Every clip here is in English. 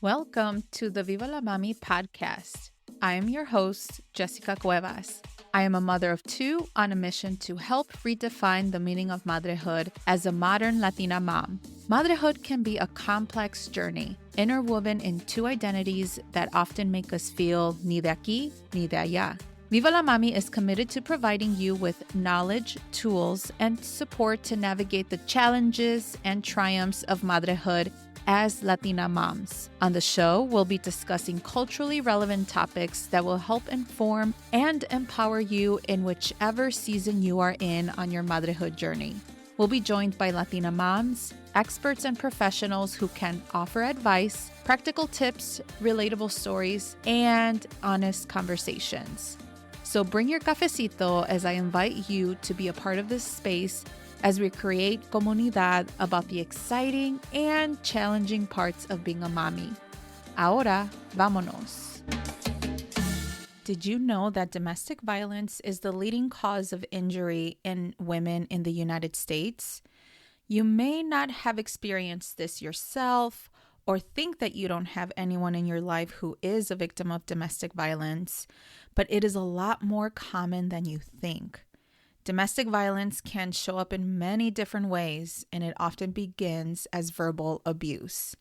Welcome to the Viva la Mami podcast. I am your host, Jessica Cuevas. I am a mother of two on a mission to help redefine the meaning of motherhood as a modern Latina mom. Motherhood can be a complex journey, interwoven in two identities that often make us feel ni de aquí ni de allá. Viva la Mami is committed to providing you with knowledge, tools, and support to navigate the challenges and triumphs of motherhood as Latina moms. On the show, we'll be discussing culturally relevant topics that will help inform and empower you in whichever season you are in on your motherhood journey. We'll be joined by Latina moms, experts and professionals who can offer advice, practical tips, relatable stories, and honest conversations. So bring your cafecito as I invite you to be a part of this space as we create comunidad about the exciting and challenging parts of being a mommy. Ahora, vámonos. Did you know that domestic violence is the leading cause of injury in women in the United States? You may not have experienced this yourself or think that you don't have anyone in your life who is a victim of domestic violence, but it is a lot more common than you think. Domestic violence can show up in many different ways, and it often begins as verbal abuse.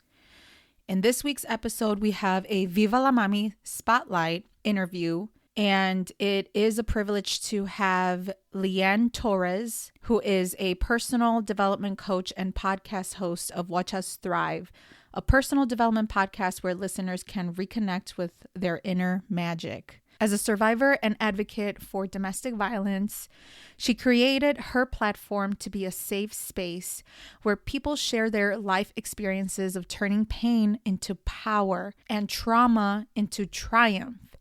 In this week's episode, we have a Viva la Mami Spotlight interview, and it is a privilege to have Lianne Torres, who is a personal development coach and podcast host of Watch Us Thrive, a personal development podcast where listeners can reconnect with their inner magic. As a survivor and advocate for domestic violence, she created her platform to be a safe space where people share their life experiences of turning pain into power and trauma into triumph.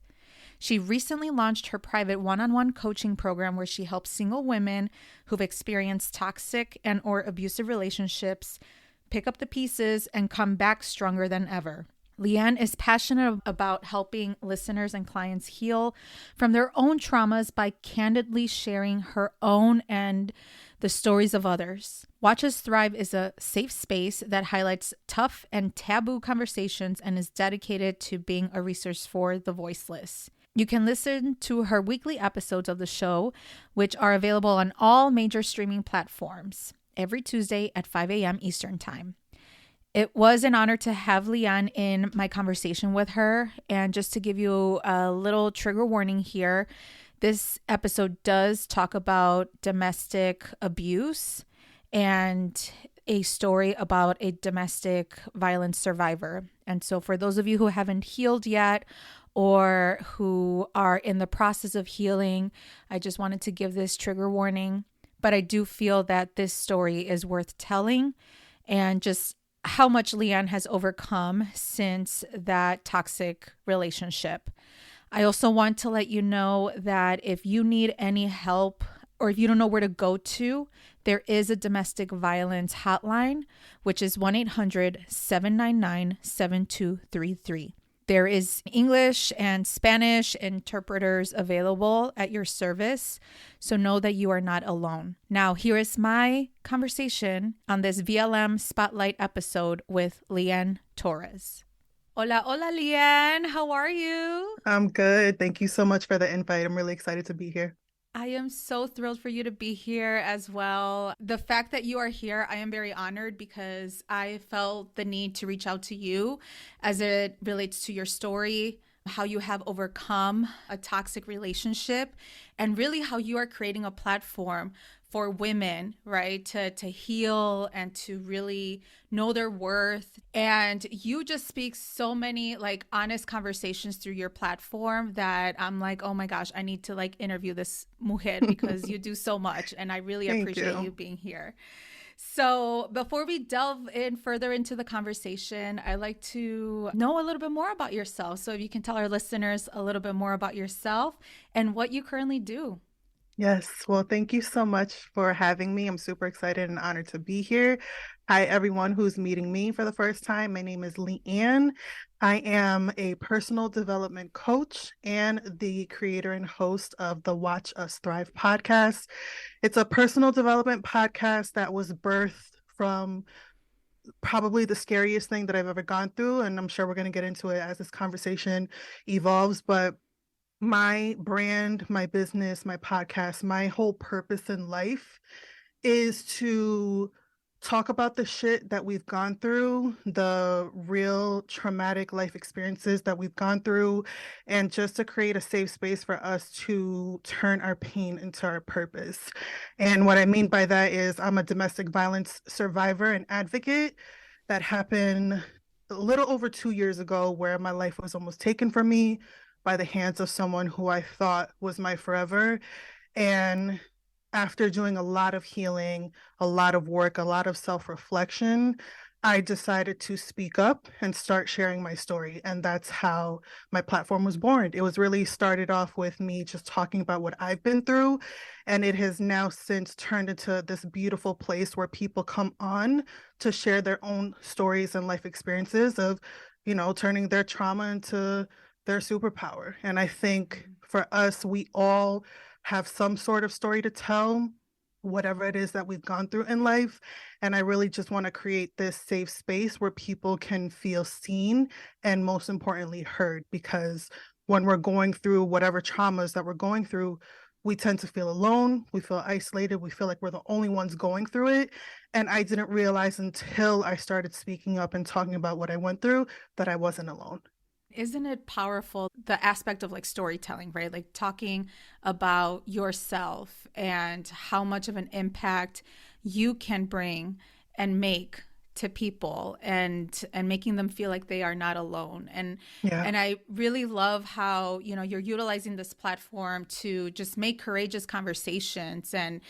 She recently launched her private one-on-one coaching program where she helps single women who've experienced toxic and or abusive relationships pick up the pieces and come back stronger than ever. Lianne is passionate about helping listeners and clients heal from their own traumas by candidly sharing her own and the stories of others. Watch Us Thrive is a safe space that highlights tough and taboo conversations and is dedicated to being a resource for the voiceless. You can listen to her weekly episodes of the show, which are available on all major streaming platforms every Tuesday at 5 a.m. Eastern Time. It was an honor to have Lianne in my conversation with her. And just to give you a little trigger warning here, this episode does talk about domestic abuse and a story about a domestic violence survivor. And so for those of you who haven't healed yet or who are in the process of healing, I just wanted to give this trigger warning. But I do feel that this story is worth telling, and just how much Lianne has overcome since that toxic relationship. I also want to let you know that if you need any help or if you don't know where to go to, there is a domestic violence hotline, which is 1-800-799-7233. There is English and Spanish interpreters available at your service, so know that you are not alone. Now, here is my conversation on this VLM Spotlight episode with Lianne Torres. Hola, hola, Lianne. How are you? I'm good. Thank you so much for the invite. I'm really excited to be here. I am so thrilled for you to be here as well. The fact that you are here, I am very honored because I felt the need to reach out to you as it relates to your story, how you have overcome a toxic relationship, and really how you are creating a platform for women, right, to heal and to really know their worth. And you just speak so many like honest conversations through your platform that I'm like, oh my gosh, I need to like interview this mujer because you do so much. And I really appreciate you being here. So before we delve in further into the conversation, I'd like to know a little bit more about yourself. So if you can tell our listeners a little bit more about yourself and what you currently do. Yes. Well, thank you so much for having me. I'm super excited and honored to be here. Hi, everyone who's meeting me for the first time. My name is Lianne. I am a personal development coach and the creator and host of the Watch Us Thrive podcast. It's a personal development podcast that was birthed from probably the scariest thing that I've ever gone through. And I'm sure we're going to get into it as this conversation evolves. But my brand, my business, my podcast, my whole purpose in life is to talk about the shit that we've gone through, the real traumatic life experiences that we've gone through, and just to create a safe space for us to turn our pain into our purpose. And what I mean by that is I'm a domestic violence survivor and advocate. That happened a little over 2 years ago, where my life was almost taken from me by the hands of someone who I thought was my forever. And after doing a lot of healing, a lot of work, a lot of self reflection, I decided to speak up and start sharing my story. And that's how my platform was born. It was really started off with me just talking about what I've been through. And it has now since turned into this beautiful place where people come on to share their own stories and life experiences of, turning their trauma into their superpower. And I think for us, we all have some sort of story to tell, whatever it is that we've gone through in life. And I really just want to create this safe space where people can feel seen and, most importantly, heard. Because when we're going through whatever traumas that we're going through, we tend to feel alone, we feel isolated, we feel like we're the only ones going through it. And I didn't realize until I started speaking up and talking about what I went through that I wasn't alone. Isn't it powerful, the aspect of like storytelling, right? Like talking about yourself and how much of an impact you can bring and make to people, and making them feel like they are not alone. Yeah. And I really love how, you're utilizing this platform to just make courageous conversations, and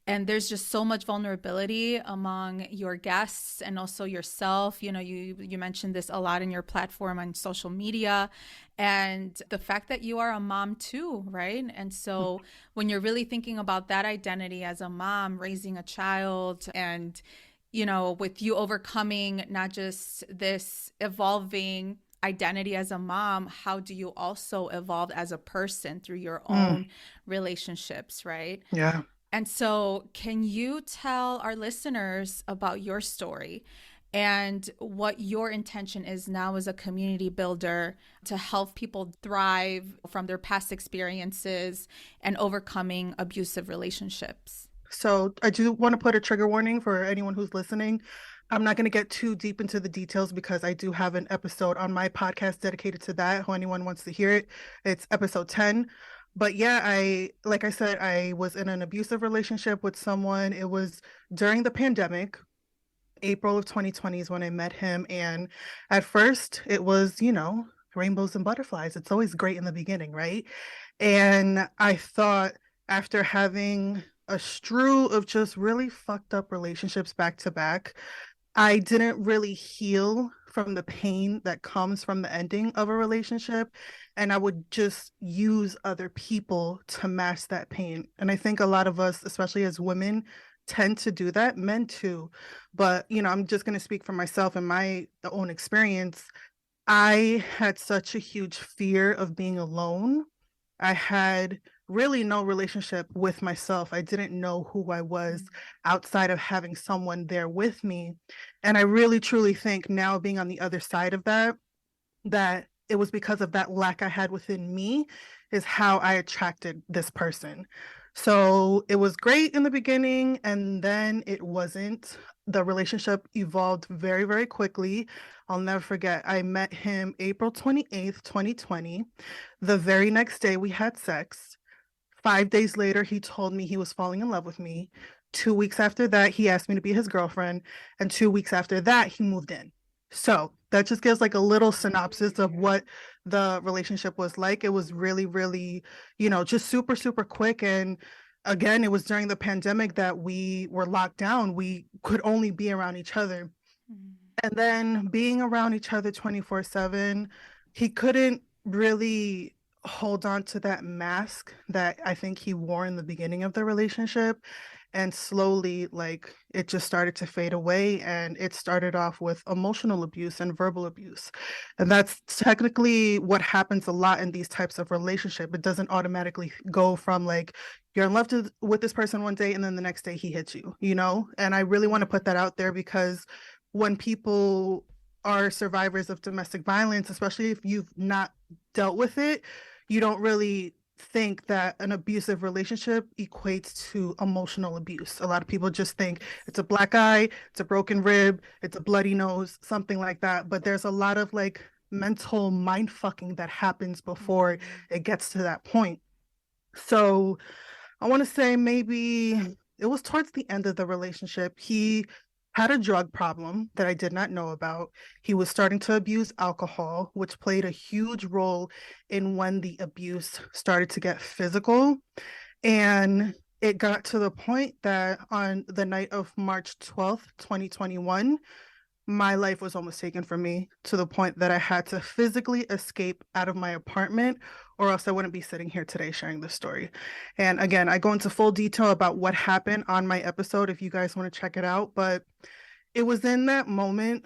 there's just so much vulnerability among your guests and also yourself. You mentioned this a lot in your platform on social media, and the fact that you are a mom too, right? And so when you're really thinking about that identity as a mom, raising a child, and with you overcoming not just this evolving identity as a mom, how do you also evolve as a person through your own relationships, right? Yeah. And so, can you tell our listeners about your story and what your intention is now as a community builder to help people thrive from their past experiences and overcoming abusive relationships? So I do want to put a trigger warning for anyone who's listening. I'm not going to get too deep into the details because I do have an episode on my podcast dedicated to that. Who anyone wants to hear it, it's episode 10. But yeah, like I said, I was in an abusive relationship with someone. It was during the pandemic. April of 2020 is when I met him. And at first it was, rainbows and butterflies. It's always great in the beginning, right? And I thought, after having a strew of just really fucked up relationships back to back, I didn't really heal from the pain that comes from the ending of a relationship. And I would just use other people to mask that pain. And I think a lot of us, especially as women, tend to do that, men too. But, I'm just going to speak for myself and my own experience. I had such a huge fear of being alone. I had really no relationship with myself. I didn't know who I was outside of having someone there with me. And I really truly think now, being on the other side of that, that it was because of that lack I had within me is how I attracted this person. So it was great in the beginning, and then it wasn't. The relationship evolved very, very quickly. I'll never forget, I met him April 28th, 2020. The very next day we had sex. 5 days later, he told me he was falling in love with me. 2 weeks after that, he asked me to be his girlfriend. And 2 weeks after that, he moved in. So that just gives like a little synopsis of what the relationship was like. It was really, really, just super, super quick. And again, it was during the pandemic that we were locked down. We could only be around each other. And then being around each other 24/7, he couldn't really hold on to that mask that I think he wore in the beginning of the relationship. And slowly, like, it just started to fade away. And it started off with emotional abuse and verbal abuse. And that's technically what happens a lot in these types of relationship. It doesn't automatically go from like, you're in love with this person one day and then the next day he hits you, And I really want to put that out there because when people are survivors of domestic violence, especially if you've not dealt with it, you don't really think that an abusive relationship equates to emotional abuse. A lot of people just think it's a black eye, it's a broken rib, it's a bloody nose, something like that. But there's a lot of like mental mind fucking that happens before Mm, it gets to that point. So I want to say maybe it was towards the end of the relationship. He had a drug problem that I did not know about. He was starting to abuse alcohol, which played a huge role in when the abuse started to get physical. And it got to the point that on the night of March 12th, 2021, my life was almost taken from me to the point that I had to physically escape out of my apartment, or else I wouldn't be sitting here today sharing this story. And again, I go into full detail about what happened on my episode if you guys want to check it out. But it was in that moment,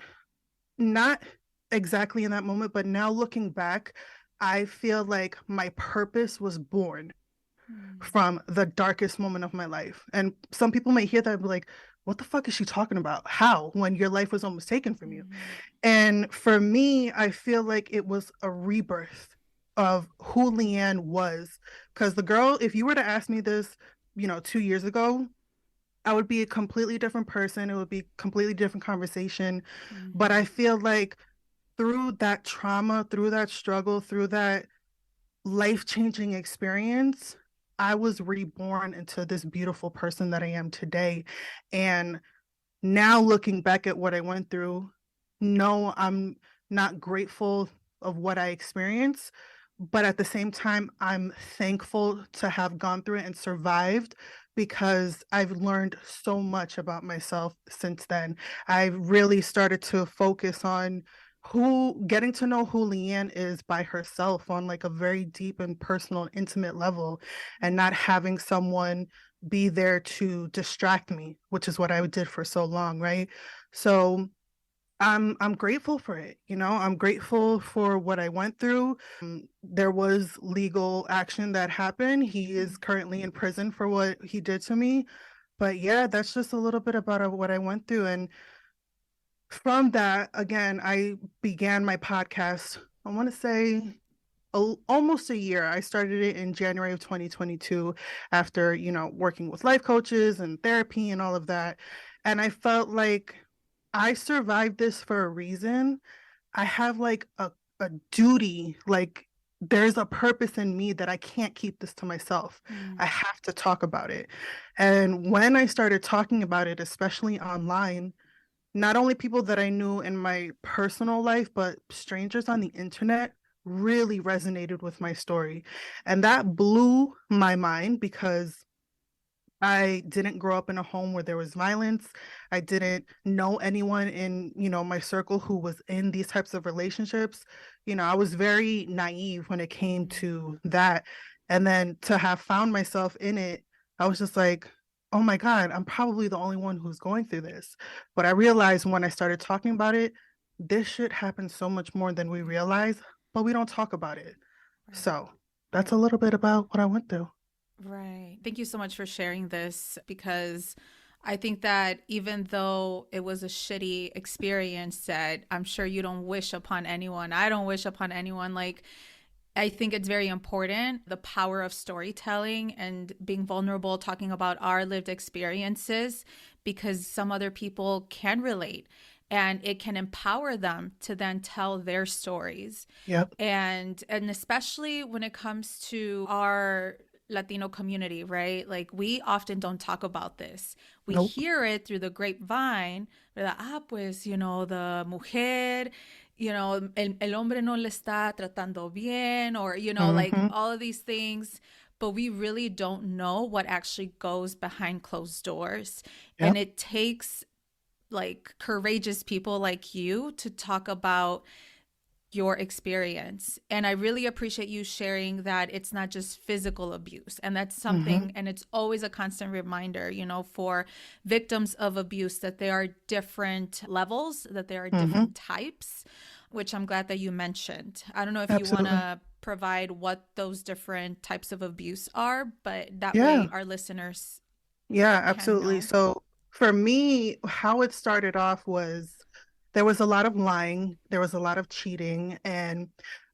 not exactly in that moment, but now looking back, I feel like my purpose was born mm, from the darkest moment of my life. And some people may hear that and be like, what the fuck is she talking about? How? When your life was almost taken from you. mm, And for me, I feel like it was a rebirth of who Lianne was. Because the girl, if you were to ask me this, 2 years ago, I would be a completely different person. It would be a completely different conversation. But mm, I feel like through that trauma, through that struggle, through that life-changing experience, I was reborn into this beautiful person that I am today. And now looking back at what I went through, no, I'm not grateful of what I experienced, but at the same time, I'm thankful to have gone through it and survived because I've learned so much about myself since then. I really started to focus on who getting to know who Lianne is by herself on like a very deep and personal and intimate level, and not having someone be there to distract me, which is what I did for so long, right? So I'm grateful for it. I'm grateful for what I went through. There was legal action that happened. He is mm. currently in prison for what he did to me. But yeah, that's just a little bit about what I went through. And from that, again, I began my podcast. I want to say almost a year. I started it in January of 2022 after, working with life coaches and therapy and all of that. And I felt like I survived this for a reason. I have like a duty, like there's a purpose in me that I can't keep this to myself. I Mm, have to talk about it. And when I started talking about it, especially online, not only people that I knew in my personal life, but strangers on the internet really resonated with my story. And that blew my mind because I didn't grow up in a home where there was violence. I didn't know anyone in, my circle who was in these types of relationships. I was very naive when it came mm, to that. And then to have found myself in it, I was just like, oh my God, I'm probably the only one who's going through this. But I realized when I started talking about it, this shit happens so much more than we yeah, realize, but we don't talk about it. right, So that's right, a little bit about what I went through. right. Thank you so much for sharing this because I think that even though it was a shitty experience that I'm sure you don't wish upon anyone, I don't wish upon anyone, like, I think it's very important the power of storytelling and being vulnerable, talking about our lived experiences, because some other people can relate and it can empower them to then tell their stories. Yep. And especially when it comes to our Latino community, right? Like we often don't talk about this. We Nope. hear it through the grapevine, ¿verdad? Ah, pues, the mujer, el hombre no le está tratando bien, or, like Hmm. all of these things. But we really don't know what actually goes behind closed doors. And Yep. it takes like courageous people like you to talk about your experience. And I really appreciate you sharing that it's not just physical abuse. And that's Hmm. something, and it's always a constant reminder, for victims of abuse that there are different levels, that there are Hmm. different types, which I'm glad that you mentioned. I don't know if you want Absolutely. to provide what those different types of abuse are, but that way Yeah. our listeners Yeah, can absolutely. know. So for me, how it started off was there was a lot of lying, there was a lot of cheating, and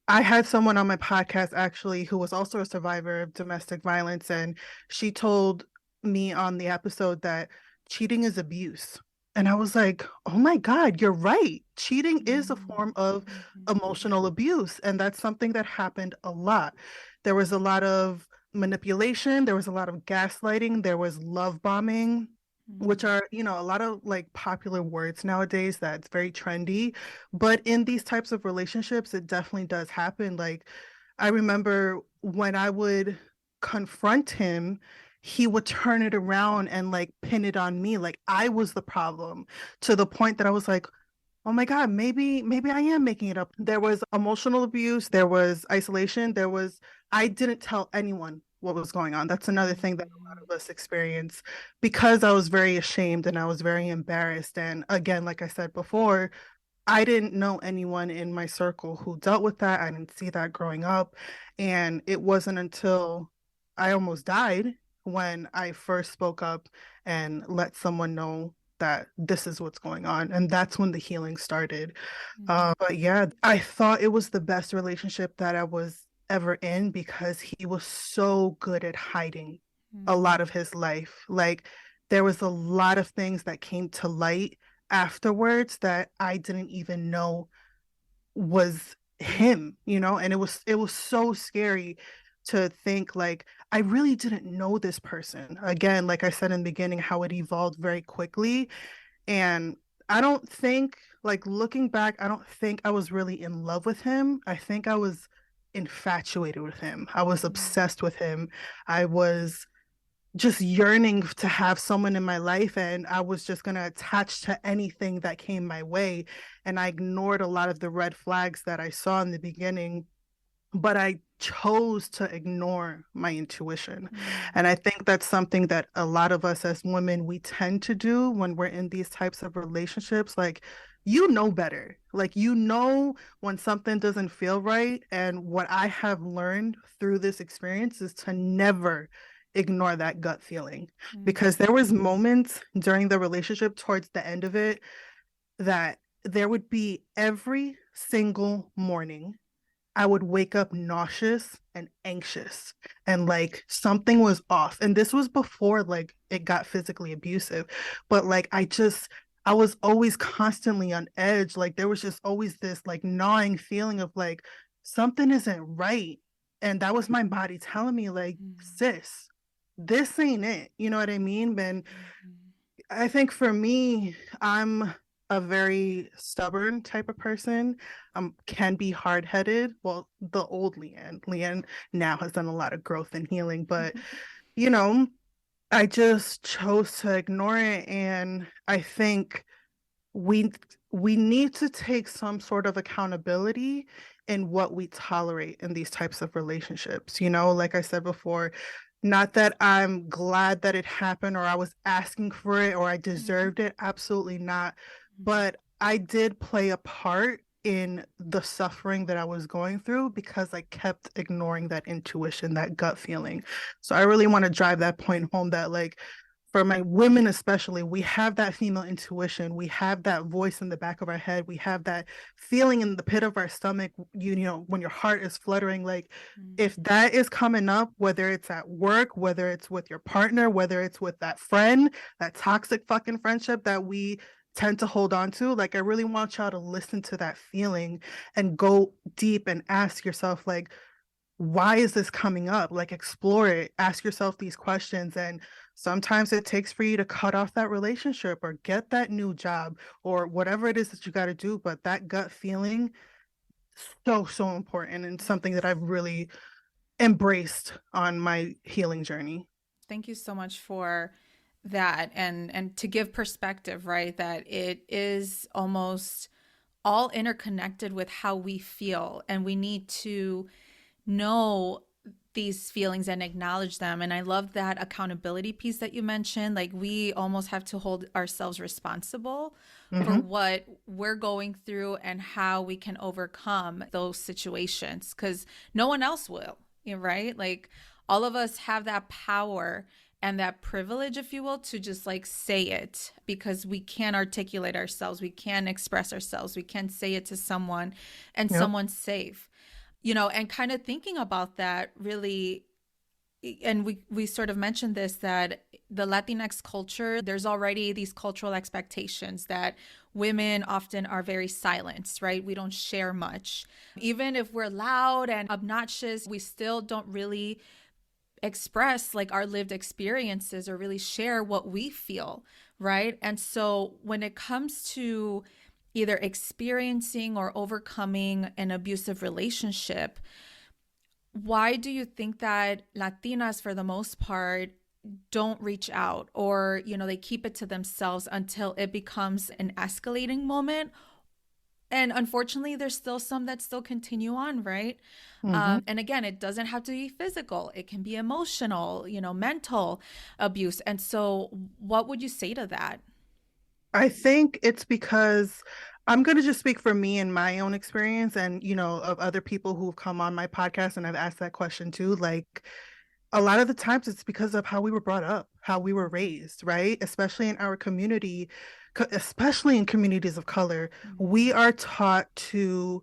I had someone on my podcast actually who was also a survivor of domestic violence, and she told me on the episode that cheating is abuse. And I was like, oh my God, you're right. Cheating is a Mm-hmm. form of Mm-hmm. emotional abuse. And that's something that happened a lot. There was a lot of manipulation, there was a lot of gaslighting, there was love bombing, which are, a lot of like popular words nowadays that's very trendy. But in these types of relationships, it definitely does happen. Like, I remember when I would confront him, he would turn it around and like pin it on me, like I was the problem, to the point that I was like, oh my God, maybe I am making it up. There was emotional abuse, there was isolation, I didn't tell anyone what was going on. That's another thing that a lot Mm-hmm. of us experience because I was very ashamed and I was very embarrassed. And again, like I said before, I didn't know anyone in my circle who dealt with that. I didn't see that growing up. And it wasn't until I almost died when I first spoke up and let someone know that this is what's going on. And that's when the healing started. But yeah, I thought it was the best relationship that I was ever in because he was so good at hiding a Mm-hmm. lot of his life. Like, there was a lot of things that came to light afterwards that I didn't even know was him, and it was so scary to think like I really didn't know this person. Again, like I said in the beginning, how it evolved very quickly. And I don't think, like looking back, I don't think I was really in love with him. I think I was infatuated with him. I was obsessed with him. I was just yearning to have someone in my life, and I was just going to attach to anything that came my way. And I ignored a lot of the red flags that I saw in the beginning, but I chose to ignore my intuition. Mm-hmm. And I think that's something that a lot of us as women, we tend to do when we're in these types of relationships. Like, you know better. Like, when something doesn't feel right. And what I have learned through this experience is to never ignore that gut feeling. Because there was moments during the relationship towards the end of it that there would be every single morning I would wake up nauseous and anxious and like something was off. And this was before like it got physically abusive. But like I was always constantly on edge. Like, there was just always this like gnawing feeling of like something isn't right. And that was my body telling me like, sis, this ain't it. You know what I mean? And I think for me, I'm a very stubborn type of person. Can be hard headed. Well, the old Lianne now has done a lot of growth and healing, but you know, I just chose to ignore it. And I think we we need to take some sort of accountability in what we tolerate in these types of relationships. Like I said before, not that I'm glad that it happened or I was asking for it or I deserved it, absolutely not. But I did play a part in the suffering that I was going through because I kept ignoring that intuition, that gut feeling. So I really want to drive that point home that, like, for my women especially, we have that female intuition. We have that voice in the back of our head. We have that feeling in the pit of our stomach, when your heart is fluttering. Like, if that is coming up, whether it's at work, whether it's with your partner, whether it's with that friend, that toxic fucking friendship that we tend to hold on to, like, I really want y'all to listen to that feeling and go deep and ask yourself, like, why is this coming up? Like, explore it, ask yourself these questions. And sometimes it takes for you to cut off that relationship or get that new job or whatever it is that you got to do. But that gut feeling, so important and something that I've really embraced on my healing journey. Thank you so much for that, and to give perspective, right? That it is almost all interconnected with how we feel, and we need to know these feelings and acknowledge them. And I love that accountability piece that you mentioned. Like, we almost have to hold ourselves responsible for Mm-hmm. what we're going through and how we can overcome those situations, because no one else will, right? Like, all of us have that power and that privilege, if you will, to just like say it because we can't articulate ourselves, we can't express ourselves, we can't say it to someone and Yep. someone's safe, and kind of thinking about that really. And we sort of mentioned this, that the Latinx culture, there's already these cultural expectations that women often are very silenced, right? We don't share much. Even if we're loud and obnoxious, we still don't really express like our lived experiences or really share what we feel, right? And so when it comes to either experiencing or overcoming an abusive relationship, why do you think that Latinas, for the most part, don't reach out, or, they keep it to themselves until it becomes an escalating moment? And unfortunately, there's still some that still continue on, right? Mm-hmm. And again, it doesn't have to be physical, it can be emotional, mental abuse. And so, what would you say to that? I think it's because I'm going to just speak for me and my own experience and, of other people who've come on my podcast and I've asked that question too. Like, a lot of the times it's because of how we were brought up, how we were raised, right? Especially in our community, especially in communities of color, we Mm-hmm. are taught to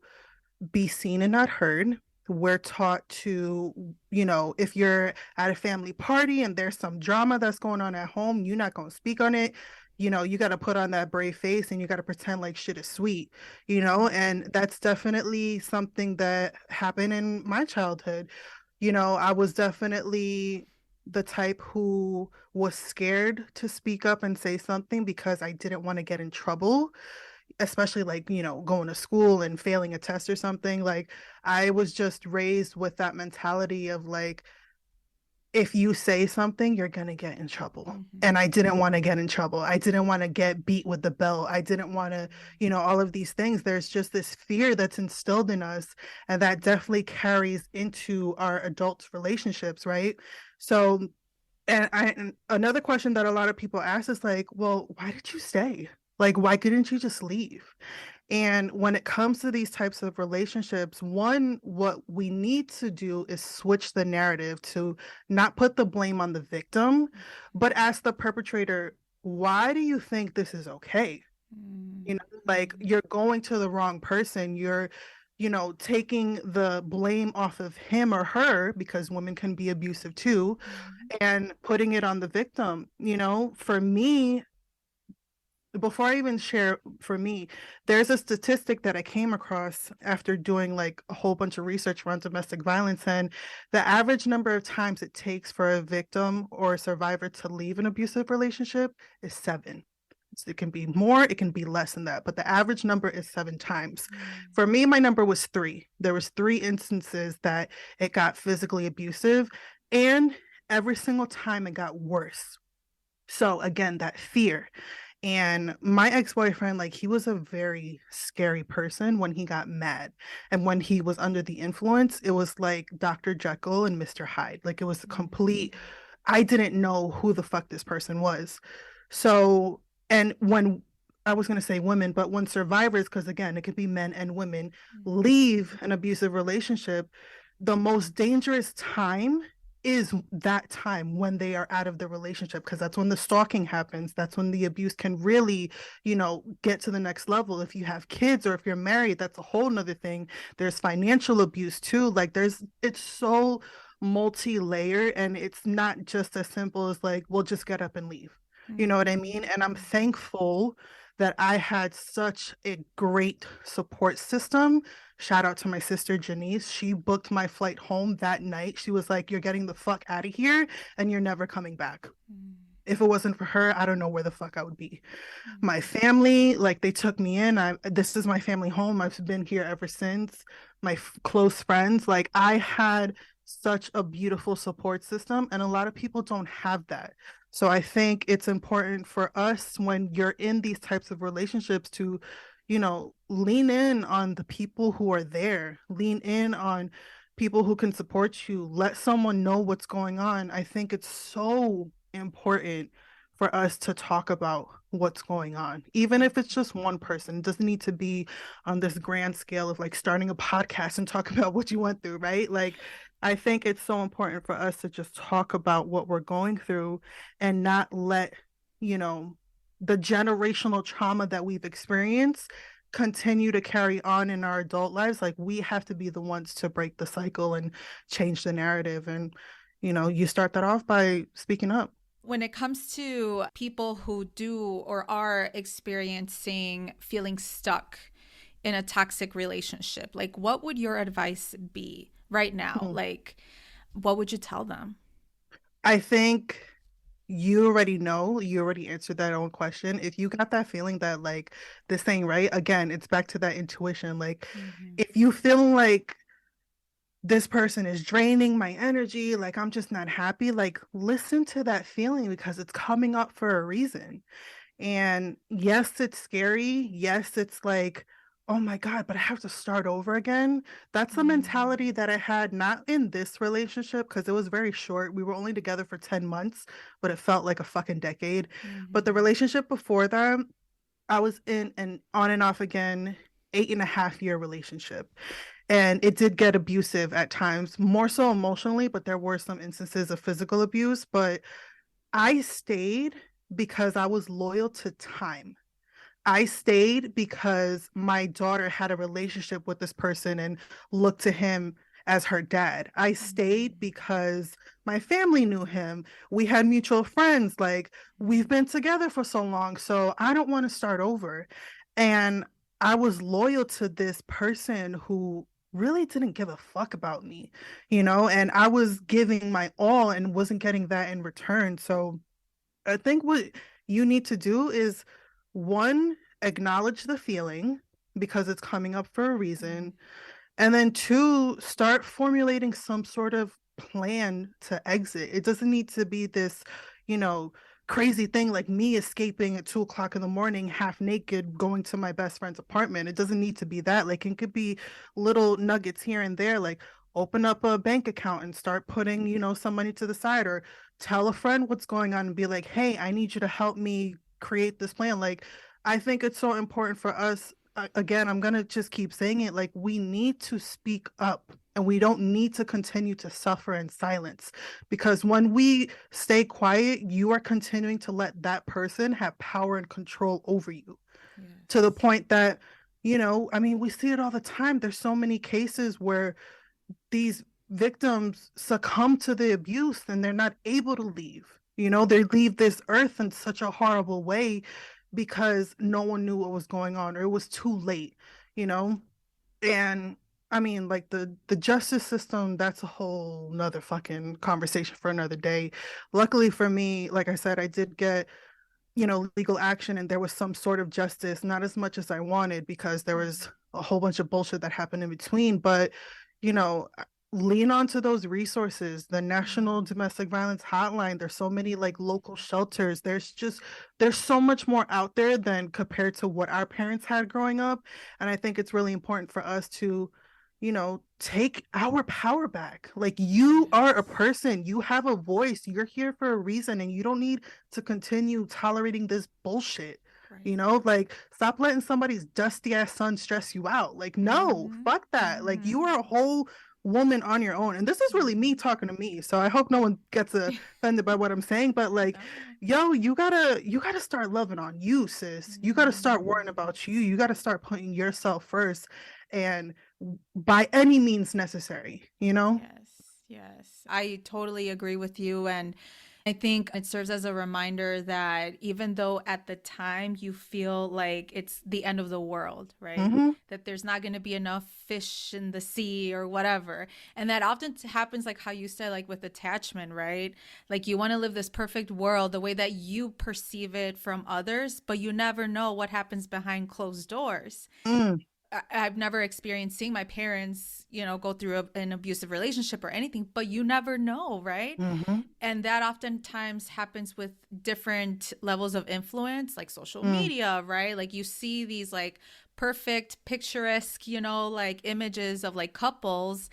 be seen and not heard. We're taught to, if you're at a family party and there's some drama that's going on at home, you're not going to speak on it. You got to put on that brave face and you got to pretend like shit is sweet, and that's definitely something that happened in my childhood. I was definitely the type who was scared to speak up and say something because I didn't want to get in trouble, especially like, going to school and failing a test or something. Like, I was just raised with that mentality of like, if you say something, you're going to get in trouble. Mm-hmm. And I didn't want to get in trouble. I didn't want to get beat with the belt. I didn't want to, all of these things. There's just this fear that's instilled in us. And that definitely carries into our adult relationships, right? So, and another question that a lot of people ask is like, well, why did you stay? Like, why couldn't you just leave? And when it comes to these types of relationships, one, what we need to do is switch the narrative to not put the blame on the victim, but ask the perpetrator, why do you think this is okay? Like, you're going to the wrong person. You're, taking the blame off of him or her, because women can be abusive too, Mm-hmm. and putting it on the victim. For me, before I even share for me, there's a statistic that I came across after doing like a whole bunch of research around domestic violence. And the average number of times it takes for a victim or a survivor to leave an abusive relationship is 7. So it can be more, it can be less than that, but the average number is 7 times. For me, my number was 3. There was 3 instances that it got physically abusive, and every single time it got worse. So again, that fear. And my ex-boyfriend, like, he was a very scary person when he got mad. And when he was under the influence, it was like Dr. Jekyll and Mr. Hyde. Like, it was a complete, I didn't know who the fuck this person was. So, and when I was going to say women, but when survivors, because again, it could be men and women, leave an abusive relationship, the most dangerous time is that time when they are out of the relationship, because that's when the stalking happens. That's when the abuse can really, get to the next level. If you have kids or if you're married, that's a whole nother thing. There's financial abuse too. Like, it's so multi-layered, and it's not just as simple as like, we'll just get up and leave. You know what I mean? And I'm thankful that I had such a great support system. Shout out to my sister Janice. She booked my flight home that night. She was like, "You're getting the fuck out of here and you're never coming back." If it wasn't for her, I don't know where the fuck I would be. My family, like, they took me in. This is my family home. I've been here ever since. My close friends, like, I had such a beautiful support system, and a lot of people don't have that. So I think it's important for us, when you're in these types of relationships, to, lean in on the people who are there, lean in on people who can support you, let someone know what's going on. I think it's so important for us to talk about what's going on, even if it's just one person. It doesn't need to be on this grand scale of like starting a podcast and talking about what you went through, right? Like, I think it's so important for us to just talk about what we're going through and not let, you know, the generational trauma that we've experienced continue to carry on in our adult lives. Like we have to be the ones to break the cycle and change the narrative. And, you start that off by speaking up. When it comes to people who do or are experiencing feeling stuck in a toxic relationship, like what would your advice be right now? Hmm. Like, what would you tell them? I think you already know, you already answered that own question. If you got that feeling that like this ain't right, again, it's back to that intuition. Like Mm-hmm. if you feel like this person is draining my energy, like I'm just not happy, like listen to that feeling because it's coming up for a reason. And yes, it's scary. Yes, it's like, oh my God, but I have to start over again. That's the Mm-hmm. mentality that I had, not in this relationship, because it was very short. We were only together for 10 months, but it felt like a fucking decade. But the Mm-hmm. relationship before that, I was in an on and off again 8.5 year relationship. And it did get abusive at times, more so emotionally, but there were some instances of physical abuse. But I stayed because I was loyal to time. I stayed because my daughter had a relationship with this person and looked to him as her dad. I stayed Mm-hmm. because my family knew him. We had mutual friends. Like, we've been together for so long. So I don't want to start over. And I was loyal to this person who really didn't give a fuck about me, and I was giving my all and wasn't getting that in return. So, I think what you need to do is one, acknowledge the feeling because it's coming up for a Mm-hmm. reason. And then two, start formulating some sort of plan to exit. It doesn't need to be this, you know, crazy thing like me escaping at 2 o'clock in the morning, half naked, going to my best friend's apartment. It doesn't need to be that. Like it could be little nuggets here and there, like open up a bank account and start putting, some money to the side, or tell a friend what's going on and be like, hey, I need you to help me create this plan. Like, I think it's so important for us, again, I'm going to just keep saying it, like we need to speak up and we don't need to continue to suffer in silence, because when we stay quiet, you are continuing to let that person have power and control over you, to the Yes. point that, I mean, we see it all the time. There's so many cases where these victims succumb to the abuse and they're not able to leave. They leave this earth in such a horrible way because no one knew what was going on, or it was too late, you know? And I mean, like the justice system, that's a whole nother fucking conversation for another day. Luckily for me, like I said, I did get, legal action and there was some sort of justice, not as much as I wanted because there was a whole bunch of bullshit that happened in between. But, you know, lean onto those resources, the National Mm-hmm. Domestic Violence Hotline. There's so many like local shelters. There's so much more out there than compared to what our parents had growing up. And I think it's really important for us to, take our power back. Like you are a Yes. person, you have a voice, you're here for a reason, and you don't need to continue tolerating this bullshit. Right. Like stop letting somebody's dusty ass son stress you out. Like, no, Mm-hmm. fuck that. Like, Mm-hmm. you are a whole woman on your own. And this is really me Mm-hmm. talking to me. So I hope no one gets offended by what I'm saying. But like, No. yo, you gotta start loving on you, sis. You gotta start worrying Mm-hmm. about you. You gotta start putting yourself first, and by any means necessary. Yes, yes. I totally agree with you. And I think it serves as a reminder that even though at the time you feel like it's the end of the world, right? Mm-hmm. That there's not going to be enough fish in the sea or whatever. And that often happens, like how you said, like with attachment, right? Like you want to live this perfect world the way that you perceive it from others, but you never know what happens behind closed doors. Mm. I've never experienced seeing my parents, go through an abusive relationship or anything, but you never know, right? Mm-hmm. And that oftentimes happens with different levels of influence, like social Mm. media, right? Like you see these like perfect, picturesque, like images of like couples.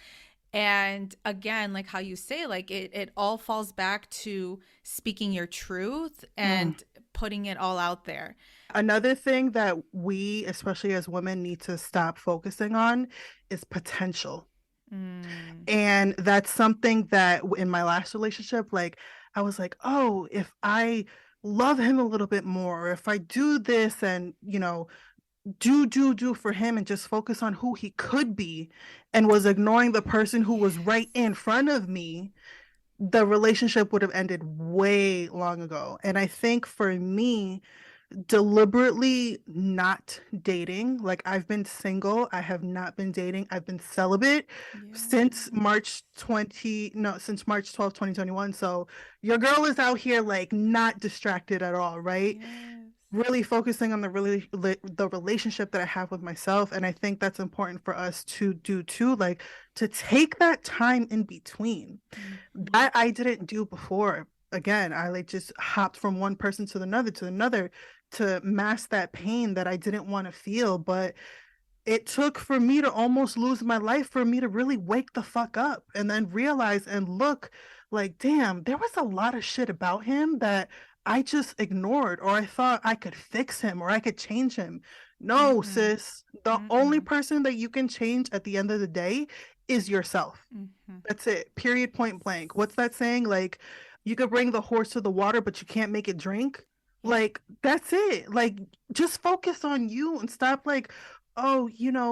And again, like how you say, like it all falls back to speaking your truth Mm. and putting it all out there. Another thing that we, especially as women, need to stop focusing on is potential. Mm. And that's something that in my last relationship, like I was like, oh, if I love him a little bit more, or if I do this and, do for him and just focus on who he could be and was ignoring the person who was right in front of me, the relationship would have ended way long ago. And I think for me, deliberately not dating, like I've been single, I have not been dating, I've been celibate Yeah. since since March 12th, 2021. So your girl is out here like not distracted at all, right? Yes. Really focusing on the relationship that I have with myself. And I think that's important for us to do too, like to take that time in between. Mm-hmm. That I didn't do before. Again, I like just hopped from one person to another to mask that pain that I didn't want to feel. But it took for me to almost lose my life for me to really wake the fuck up and then realize and look like, damn, there was a lot of shit about him that I just ignored, or I thought I could fix him or I could change him. No, Mm-mm. sis, the only Mm-mm. person that you can change at the end of the day is yourself. Mm-hmm. That's it. Period. Point blank. What's that saying? Like, you could bring the horse to the water, but you can't make it drink. Yep. Like, that's it. Like, just focus on you and stop, like, oh,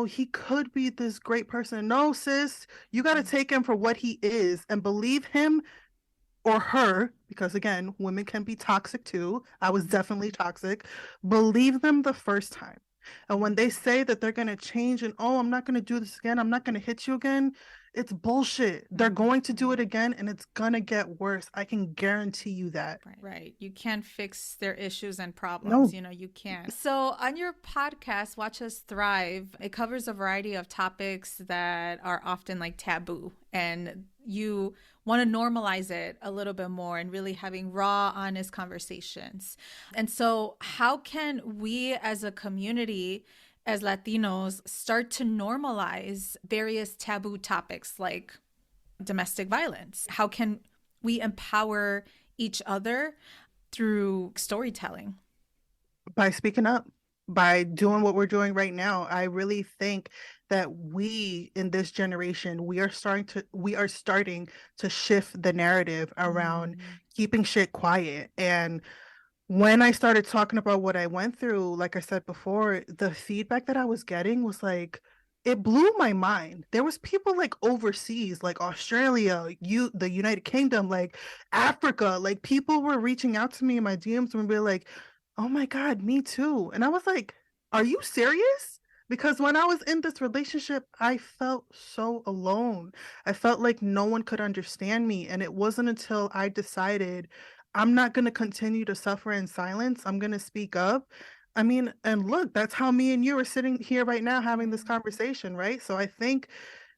he could be this great person. No, sis, you got to Mm-hmm. take him for what he is and believe him or her, because again, women can be toxic too. I was Mm-hmm. definitely toxic. Believe them the first time. And when they say that they're going to change and, oh, I'm not going to do this again, I'm not going to hit you again, it's bullshit. They're going to do Mm-hmm. it again and it's going to get worse. I can guarantee you that. Right. You can't fix their issues and problems. No. You can't. So, on your podcast, Watch Us Thrive, it covers a variety of topics that are often like taboo. And you want to normalize it a little bit more and really having raw, honest conversations. And so, how can we as a community, as Latinos, start to normalize various taboo topics like domestic violence? How can we empower each other through storytelling? By speaking up, by doing what we're doing right now. I really think that we in this generation, we are starting to shift the narrative around Mm, keeping shit quiet. And when I started talking about what I went through, like I said before, the feedback that I was getting was like, it blew my mind. There was people like overseas, like Australia, the United Kingdom, like Africa, like people were reaching out to me in my DMs and be like, "Oh my God, me too." And I was like, "Are you serious?" Because when I was in this relationship, I felt so alone. I felt like no one could understand me. And it wasn't until I decided I'm not going to continue to suffer in silence. I'm going to speak up. I mean, and look, that's how me and you are sitting here right now having this yeah. conversation, right? So I think,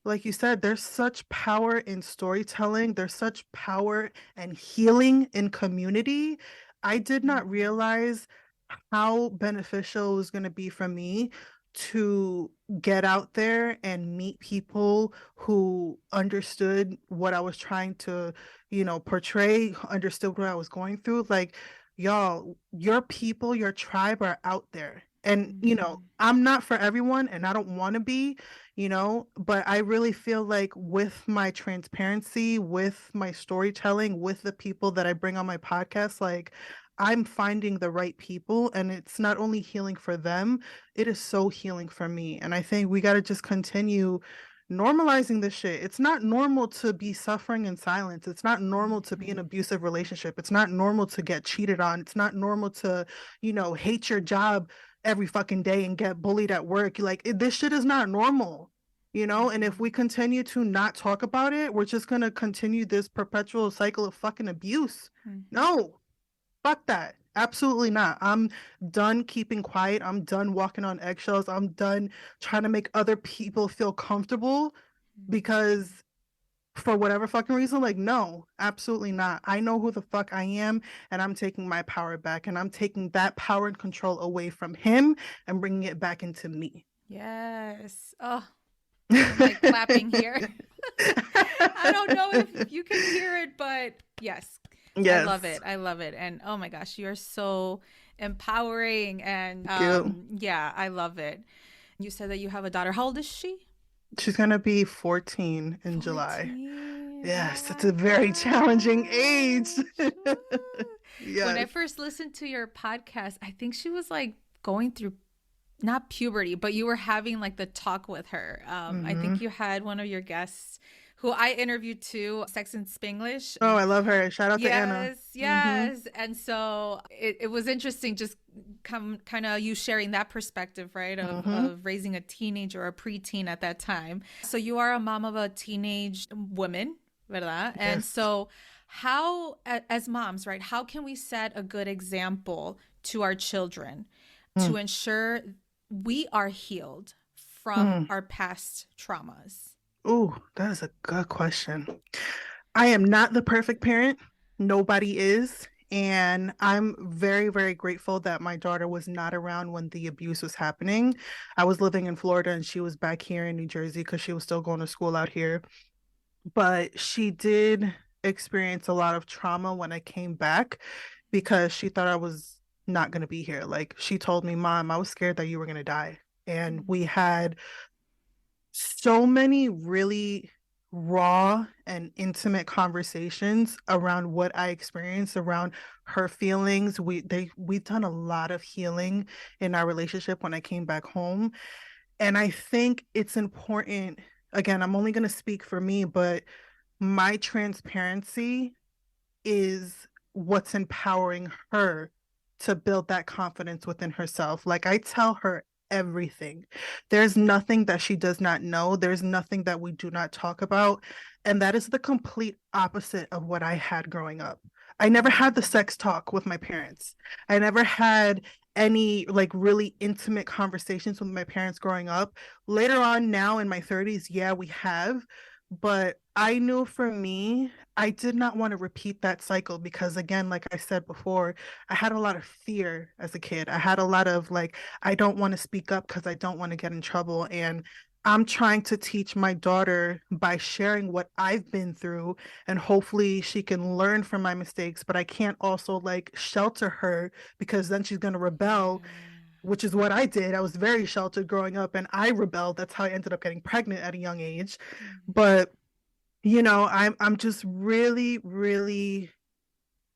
like you said, there's such power in storytelling, there's such power and healing in community. I did not Mm, realize how beneficial it was going to be for me to get out there and meet people who understood what I was trying to, portray, understood what I was going through. Like, y'all, your people, your tribe are out there. And, mhm, I'm not for everyone and I don't want to be, but I really feel like with my transparency, with my storytelling, with the people that I bring on my podcast, like, I'm finding the right people, and it's not only healing for them, it is so healing for me. And I think we got to just continue normalizing this shit. It's not normal to be suffering in silence. It's not normal to be in an mhm, abusive relationship. It's not normal to get cheated on. It's not normal to, hate your job every fucking day and get bullied at work. Like, this shit is not normal. And if mhm, we continue to not talk about it, we're just going to continue this perpetual cycle of fucking abuse. mhm, No, fuck that. Absolutely not. I'm done keeping quiet. I'm done walking on eggshells. I'm done trying to make other people feel comfortable mhm. because for whatever fucking reason, like, no, absolutely not. I know who the fuck I am and I'm taking my power back and I'm taking that power and control away from him and bringing it back into me. Yes. Oh, I'm like clapping here. I don't know if you can hear it, but yes, I love Yes. it. I love it. And oh my gosh, you're so empowering. And Thank you. yeah, I love it. You said that you have a daughter. How old is she? She's gonna be 14 in July. 14. Oh Yes, it's a my very challenging age. gosh. Woo. When I Yes. first listened to your podcast, I think she was like going through not puberty, but you were having like the talk with her. I Hmm. think you had one of your guests who I interviewed too, Sex and Spanglish. Oh, I love her. Shout out to Anna. Yes, Hmm. yes. And so it was interesting just kind of you sharing that perspective, right? Hmm. Of raising a teenager or a preteen at that time. So you are a mom of a teenage woman, ¿verdad? And Yes. so how as moms, right? How can we set a good example to our children to Mm. ensure we are healed from Mm. our past traumas? Ooh, that is a good question. I am not the perfect parent. Nobody is. And I'm very, very grateful that my daughter was not around when the abuse was happening. I was living in Florida and she was back here in New Jersey because she was still going to school out here. But she did experience a lot of trauma when I came back because she thought I was not going to be here. Like she told me, Mom, I was scared that you were going to die. And Mm, we had so many really raw and intimate conversations around what I experienced around her feelings. We've done a lot of healing in our relationship when I came back home. And I think it's important, again, I'm only going to speak for me, but my transparency is what's empowering her to build that confidence within herself. Like I tell her everything. There's nothing that she does not know. There's nothing that we do not talk about. And that is the complete opposite of what I had growing up. I never had the mm, sex talk with my parents. I never had any like really intimate conversations with my parents growing up. Later on, now in my 30s, yeah, we have. But I knew for me, I did not want to repeat that cycle because, again, like I said before, I had a lot of fear as a kid. I had a lot of like, I don't want to speak up because I don't want to get in trouble. And I'm trying to teach my daughter by sharing what I've been through, and hopefully she can learn from my mistakes. But I can't also like shelter her because then she's going to rebel, yeah. which is what I did. I was very sheltered growing up and I rebelled. That's how I ended up getting pregnant at a young age. Mm, But I'm just really, really,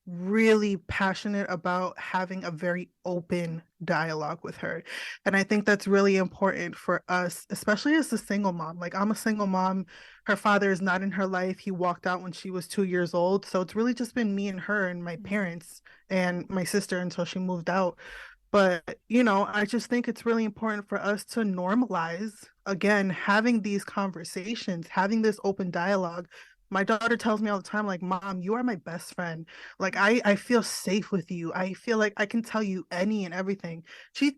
really passionate about having a very open dialogue with her. And I think that's really important for us, especially as a single mom. Like I'm a single mom. Her father is not in her life. He walked out when she was 2 years old. So it's really just been me and her and my mm, parents and my sister until she moved out. But, I just think it's really important for us to normalize, again, having these conversations, having this open dialogue. My daughter tells me all the time, like, Mom, you are my best friend. Like, I feel safe with you. I feel like I can tell you any and everything. She,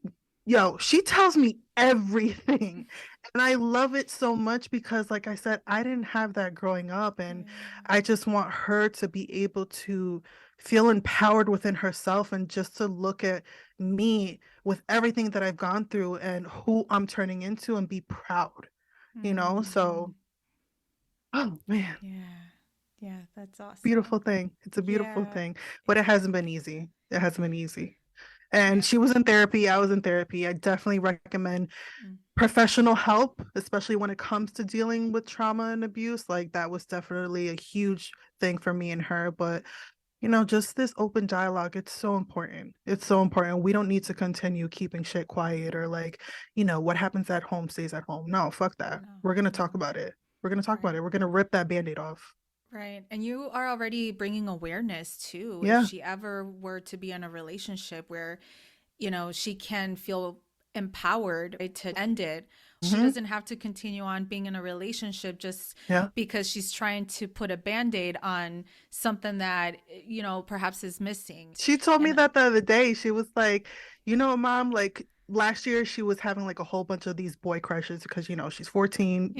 she tells me everything. And I love it so much because, like I said, I didn't have that growing up. And yeah. I just want her to be able to feel empowered within herself and just to look at me with everything that I've gone through and who I'm turning into and be proud. Mm, So, oh man, yeah. Yeah, that's beautiful awesome. thing. It's a beautiful Yeah. thing, but it hasn't been easy. It hasn't been easy. And Yeah. she was in therapy. I was in therapy. I definitely recommend Mm, professional help, especially when it comes to dealing with trauma and abuse. Like that was definitely a huge thing for me and her. But just this open dialogue, it's so important. It's so important. We don't need to continue keeping shit quiet or like, what happens at home stays at home. No, fuck that. no, We're going to talk no. about it. We're going to talk about Right. it. We're going to rip that band-aid off. Right. And you are already bringing awareness too. If Yeah. she ever were to be in a relationship where, she can feel empowered, right, to end it, she Hmm. doesn't have to continue on being in a relationship just Yeah. because she's trying to put a band-aid on something that, perhaps is missing. She told me And that the other day. She was like, Mom, like last year she was having like a whole bunch of these boy crushes because she's 14,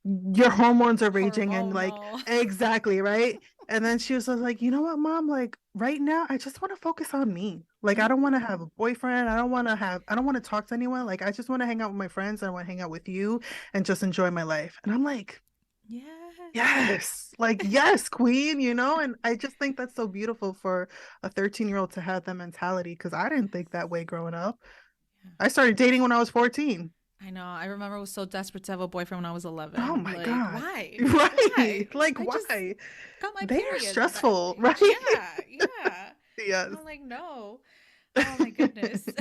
your hormones are raging and like hormonal. exactly, right? And then she was just like, you know what, Mom, like right now I just want to focus on me. Like I don't want to have a Mm, boyfriend. I don't want to talk to anyone. Like I just want to hang out with my friends. I want to hang out with you and just enjoy my life. And I'm like, yes. yes, like yes, queen. And I just think that's so beautiful for a 13-year-old to have that mentality because I didn't think that way growing up. Yeah. I started dating when I was 14. I know. I remember I was so desperate to have a boyfriend when I was Oh 11. my Like, God. why? Right. Why? Like, I just why? got my They are period. But stressful, right? yeah, yeah. Yes. And I'm like, no. Oh my goodness.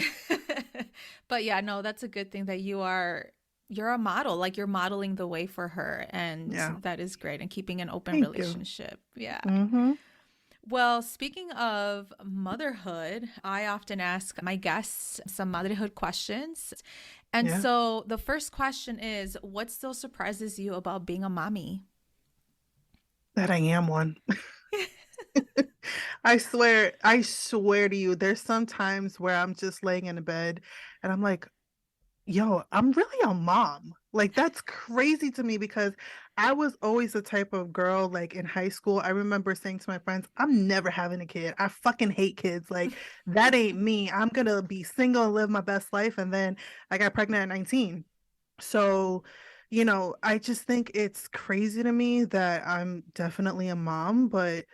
But yeah, no, that's a good thing that you're a model. Like you're modeling the way for her, and Yeah. that is great, and keeping an open Thank you. relationship. Yeah. Mm-hmm. Well, speaking of motherhood, I often ask my guests some motherhood questions. And Yeah. so the first question is, what still surprises you about being a mommy? That I am one. I swear to you, there's some times where I'm just laying in a bed and I'm like, yo, I'm really a mom. Like that's crazy to me because I was always the type of girl like in high school. I remember saying to my friends, I'm never having a kid. I fucking hate kids. Like that ain't me. I'm gonna be single and live my best life. And then I got pregnant at 19. So, I just think it's crazy to me that I'm definitely a mom, but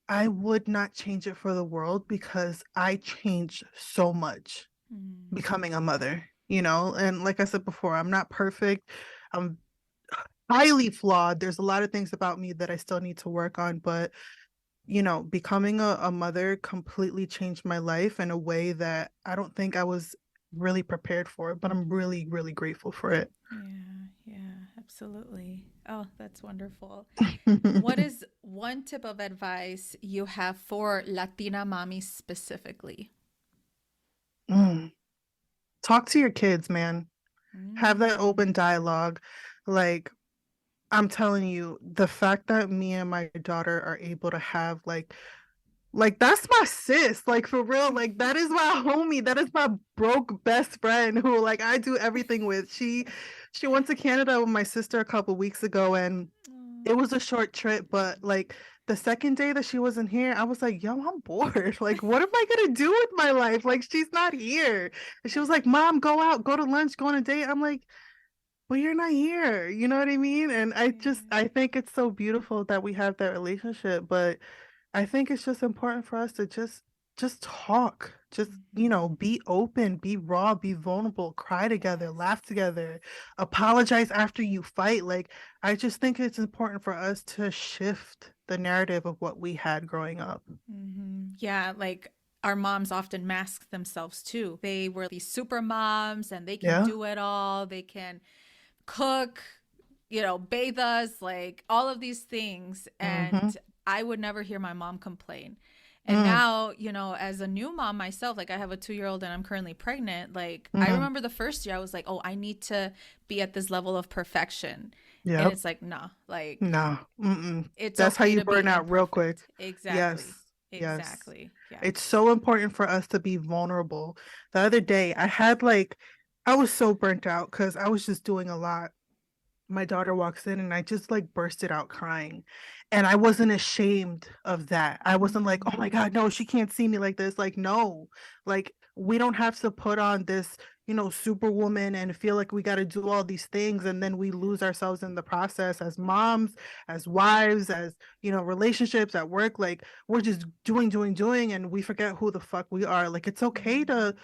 I would not change it for the world because I changed so much Mm, becoming a mother, and like I said before, I'm not perfect. I'm highly flawed. There's a lot of things about me that I still need to work on, but becoming a mother completely changed my life in a way that I don't think I was really prepared for, but I'm really, really grateful for it. yeah, yeah, absolutely. Oh, that's wonderful. What is one tip of advice you have for Latina mommies specifically? Mm. Talk to your kids, man. Have that Mm, open dialogue. Like, I'm telling you, the fact that me and my daughter are able to have like that's my sis, like for real, like that is my homie, that is my broke best friend who like I do everything with. She went to Canada with my sister a couple weeks ago, and oh, it was a short trip, but like the second day that she wasn't here, I was like, yo, I'm bored. Like, what am I gonna do with my life? Like, she's not here. And she was like, Mom, go out, go to lunch, go on a date. I'm like, well, you're not here. You know what I mean? And I yeah. think it's so beautiful that we have that relationship, but I think it's just important for us to just talk. Just, Mhm. be open, be raw, be vulnerable, cry together, Yes. laugh together, apologize after you fight. Like, I just think it's important for us to shift the narrative of what we had growing up. Yeah, like our moms often mask themselves too. They were these super moms and they can Yeah. do it all. They can cook, bathe us, like all of these things. Mm-hmm. And I would never hear my mom complain. And Mm, now, as a new mom myself, like I have a 2-year-old and I'm currently pregnant. Like I mm, remember the first year I was like, oh, I need to be at this level of perfection. And yep. it's like, nah, like No. Mm-mm. it's That's how okay you to be burn out real quick. imperfect. Yes. Exactly. Yes. Exactly. Yeah. It's so important for us to be vulnerable. The other day, I was so burnt out because I was just doing a lot. My daughter walks in and I just like bursted out crying. And I wasn't ashamed of that. I wasn't like, oh my Mm, God, no, she can't see me like this. Like, no, like we don't have to put on this, superwoman and feel like we got to do all these things. And then we lose ourselves in the process as moms, as wives, as, relationships at work. Like we're just doing, doing, doing. And we forget who the fuck we are. Like it's okay mm, to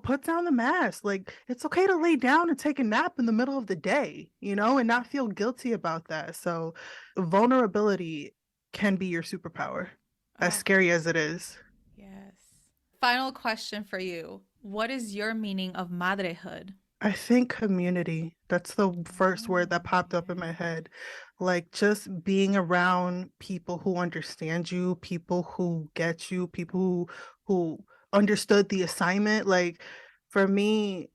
put down the mask. Like it's okay to lay down and take a nap in the middle of the day, and not feel guilty about that. So vulnerability can be your superpower, as oh, scary as it is. yes. Final question for you. What is your meaning of madrehood? I think community. That's the first word Oh, that popped up in my yeah. head. Like just being around people who understand you, people who get you, people who understood the assignment. Like for me,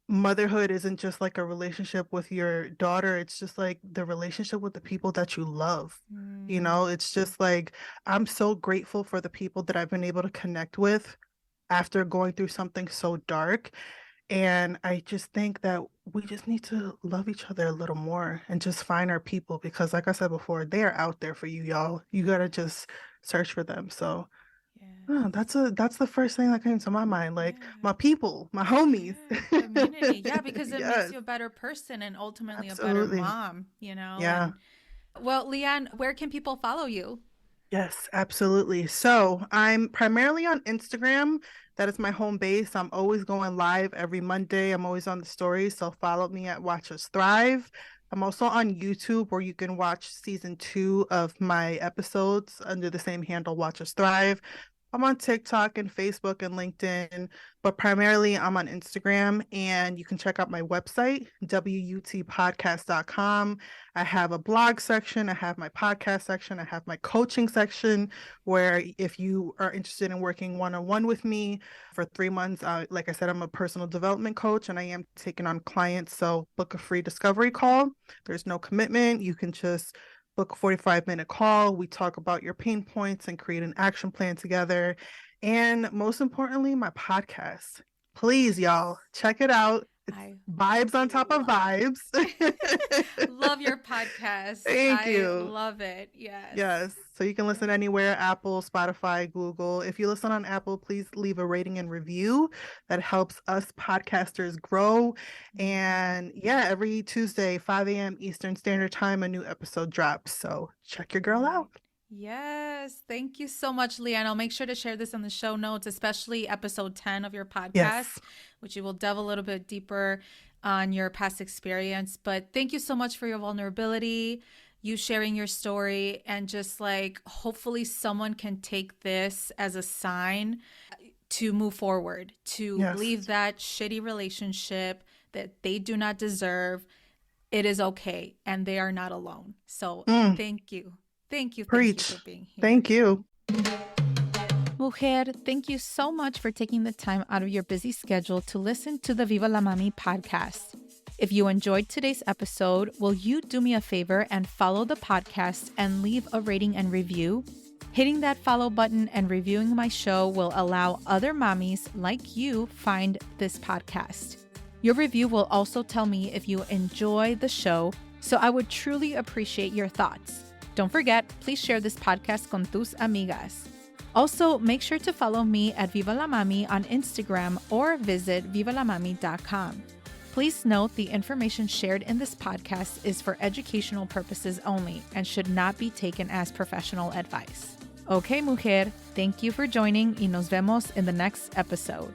motherhood isn't just like a relationship with your daughter, it's just like the relationship with the people that you love. Mm, It's just like I'm so grateful for the people that I've been able to connect with after going through something so dark. And I just think that we just need to love each other a little more and just find our people because, like I said before, they are out there for you, y'all. You gotta just search for them. So, oh, yes. that's the first thing that came to my mind. Like Yeah. my people, my homies. Yeah. Community. Yeah, because it makes Yes, you a better person and ultimately a better absolutely. mom. Yeah. And well, Leanne, where can people follow you? Yes, absolutely. So I'm primarily on Instagram. That is my home base. I'm always going live every Monday. I'm always on the stories. So follow me at Watch Us Thrive. I'm also on YouTube where you can watch season 2 of my episodes under the same handle, Watch Us Thrive. I'm on TikTok and Facebook and LinkedIn, but primarily I'm on Instagram, and you can check out my website, wutpodcast.com. I have a blog section, I have my podcast section, I have my coaching section, where if you are interested in working one-on-one with me for 3 months, like I said, I'm a personal development coach and I am taking on clients. So book a free discovery call. There's no commitment. You can just book a 45-minute call. We talk about your pain points and create an action plan together. And most importantly, my podcast. Please, y'all, check it out. It's vibes on top of vibes. Love your podcast. Thank you. I love it. Yes. Yes. So you can listen anywhere, Apple, Spotify, Google. If you listen on Apple, please leave a rating and review. That helps us podcasters grow. And yeah, every Tuesday, 5 a.m. Eastern Standard Time, a new episode drops. So check your girl out. Yes. Thank you so much, Lianne. I'll make sure to share this in the show notes, especially episode 10 of your podcast, Yes. which you will delve a little bit deeper on your past experience. But thank you so much for your vulnerability, you sharing your story, and just like hopefully someone can take this as a sign to move forward, to Yes. leave that shitty relationship that they do not deserve. It is okay, and they are not alone. So thank you. Thank you. Preach. Thank you for being here. Thank you. Mujer, thank you so much for taking the time out of your busy schedule to listen to the Viva la Mami podcast. If you enjoyed today's episode, will you do me a favor and follow the podcast and leave a rating and review? Hitting that follow button and reviewing my show will allow other mommies like you find this podcast. Your review will also tell me if you enjoy the show, so I would truly appreciate your thoughts. Don't forget, please share this podcast con tus amigas. Also, make sure to follow me at Viva la Mami on Instagram or visit vivalamami.com. Please note the information shared in this podcast is for educational purposes only and should not be taken as professional advice. Okay, mujer, thank you for joining y nos vemos in the next episode.